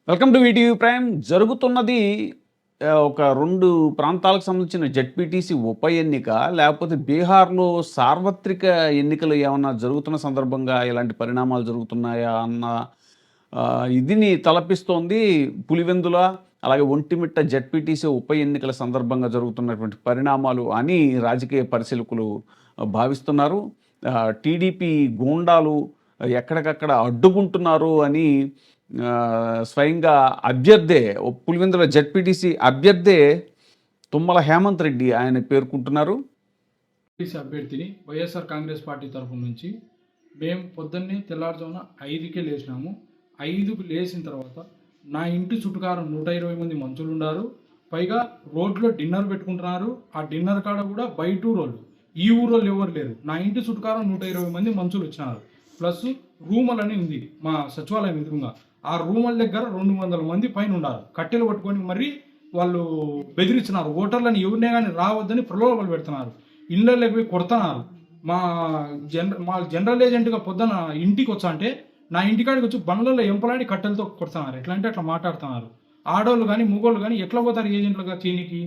Welcome to VTV prime. జరుగుతున్నది ఒక 2 ప్రాంతాలకు సంబంధించిన జెడ్పీటీసీ ఉప ఎన్నిక, లేకపోతే బీహార్‌లో సార్వత్రిక ఎన్నికలు ఏమన్నా జరుగుతున్న సందర్భంగా ఇలాంటి పరిణామాలు జరుగుతున్నాయా అన్న ఇదిని తలపిస్తోంది. పులివెందుల, అలాగే ఒంటిమిట్ట జెడ్పీటీసీ ఉప ఎన్నికల సందర్భంగా జరుగుతున్నటువంటి పరిణామాలు అని రాజకీయ పరిశీలకులు భావిస్తున్నారు. టీడీపీ గూండాలు ఎక్కడికక్కడ అడ్డుకుంటున్నారు అని స్వయంగా అభ్యర్థే, పులివెందుల జెడ్పీటీసీ అభ్యర్థే తుమ్మల హేమంత్ రెడ్డి ఆయన పేర్కొంటున్నారు. అభ్యర్థిని వైఎస్ఆర్ కాంగ్రెస్ పార్టీ తరఫు నుంచి మేము పొద్దున్నే తెల్లారుజామున 5కే లేచినాము. 5కు లేచిన తర్వాత నా ఇంటి చుట్టుకారం 120 మంది మనుషులు ఉన్నారు. పైగా రోడ్లో డిన్నర్ పెట్టుకుంటున్నారు. ఆ డిన్నర్ కాడ కూడా బయట ఊరోళ్ళు, ఈ ఊరోళ్ళు ఎవరు లేరు. నా ఇంటి చుట్టుకారం 120 మంది మనుషులు వచ్చినారు. ప్లస్ రూములని ఉంది మా సచివాలయం ఎదురుగా. ఆ రూముల దగ్గర 200 మంది పైన ఉన్నారు. కట్టెలు పట్టుకొని మరి వాళ్ళు బెదిరించినారు. ఓటర్లను ఎవరినే కానీ రావద్దని ప్రలోభాలు పెడుతున్నారు. ఇళ్ళకి పోయి కొడుతున్నారు. మా జనరల్ ఏజెంట్గా పొద్దున ఇంటికి వచ్చా అంటే నా ఇంటికాడికి వచ్చి బండ్లలో ఎంపలాడి కట్టెలతో కొడుతున్నారు. ఎట్లా అంటే అట్లా మాట్లాడుతున్నారు. ఆడోళ్ళు కానీ మగోళ్ళు కానీ ఎట్లా పోతారు ఏజెంట్లుగా చీనికి?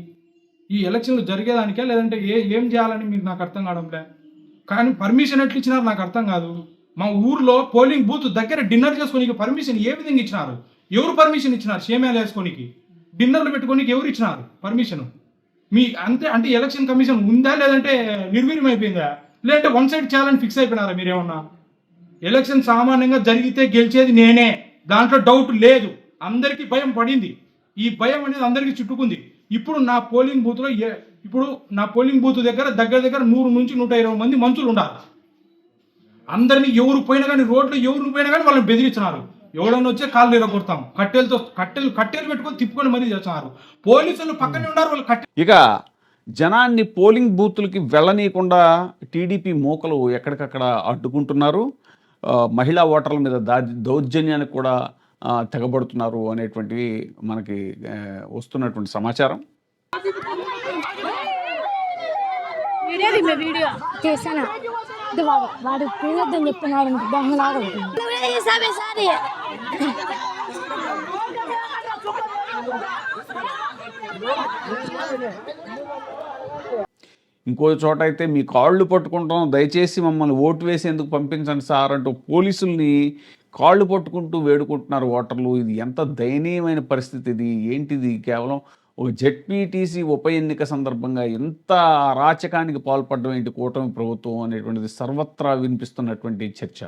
ఈ ఎలక్షన్లు జరిగేదానికే లేదంటే ఏం చేయాలని మీకు నాకు అర్థం కావడంలే. కానీ పర్మిషన్ ఎట్లా ఇచ్చినారు నాకు అర్థం కాదు. మా ఊర్లో పోలింగ్ బూత్ దగ్గర డిన్నర్ చేసుకోనికి పర్మిషన్ ఏ విధంగా ఇచ్చినారు? ఎవరు పర్మిషన్ ఇచ్చినారు? షేమేలు వేసుకోనికి, డిన్నర్లు పెట్టుకోనికి ఎవరు ఇచ్చినారు పర్మిషన్? మీ అంటే ఎలక్షన్ కమిషన్ ఉందా లేదంటే నిర్వీర్యం అయిపోయిందా? లేదంటే వన్ సైడ్ చేయాలని ఫిక్స్ అయిపోయినారా మీరేమన్నా? ఎలక్షన్ సామాన్యంగా జరిగితే గెలిచేది నేనే, దాంట్లో డౌట్ లేదు. అందరికీ భయం పడింది. ఈ భయం అనేది అందరికీ చుట్టుకుంది. ఇప్పుడు నా పోలింగ్ బూత్ దగ్గర దగ్గర 100 నుంచి 120 మంది మనుషులు ఉండాలి. అందరినీ ఎవరు పోయినా కానీ, రోడ్లో ఎవరు పోయినా కానీ వాళ్ళని బెదిరించినారు. ఎవడన్నా వచ్చే కాళ్ళు ఎరగొడతాం, కట్టెలు పెట్టుకొని తిప్పుకొని మరీ చేస్తున్నారు. పోలీసులు పక్కనే ఉన్నారు. వాళ్ళు ఇక జనాన్ని పోలింగ్ బూత్లకి వెళ్ళనీయకుండా టీడీపీ మూకలు ఎక్కడికక్కడ అడ్డుకుంటున్నారు. మహిళా ఓటర్ల మీద దౌర్జన్యానికి కూడా తెగబడుతున్నారు అనేటువంటివి మనకి వస్తున్నటువంటి సమాచారం. వీడియో చేశాను. వాడు తినొద్దని చెప్తున్నాడు. దొంగలాగా ఇంకో చోట అయితే మీ కాళ్ళు పట్టుకుంటాం, దయచేసి మమ్మల్ని ఓటు వేసేందుకు పంపించండి సార్ అంటూ పోలీసుల్ని కాళ్ళు పట్టుకుంటూ వేడుకుంటున్నారు ఓటర్లు. ఇది ఎంత దయనీయమైన పరిస్థితి! ఇది ఏంటిది? కేవలం ఒక జెడ్పీటీసీ ఉప ఎన్నిక సందర్భంగా ఎంత అరాచకానికి పాల్పడడం ఏంటి కూటమి ప్రభుత్వం అనేటువంటిది సర్వత్రా వినిపిస్తున్నటువంటి చర్చ.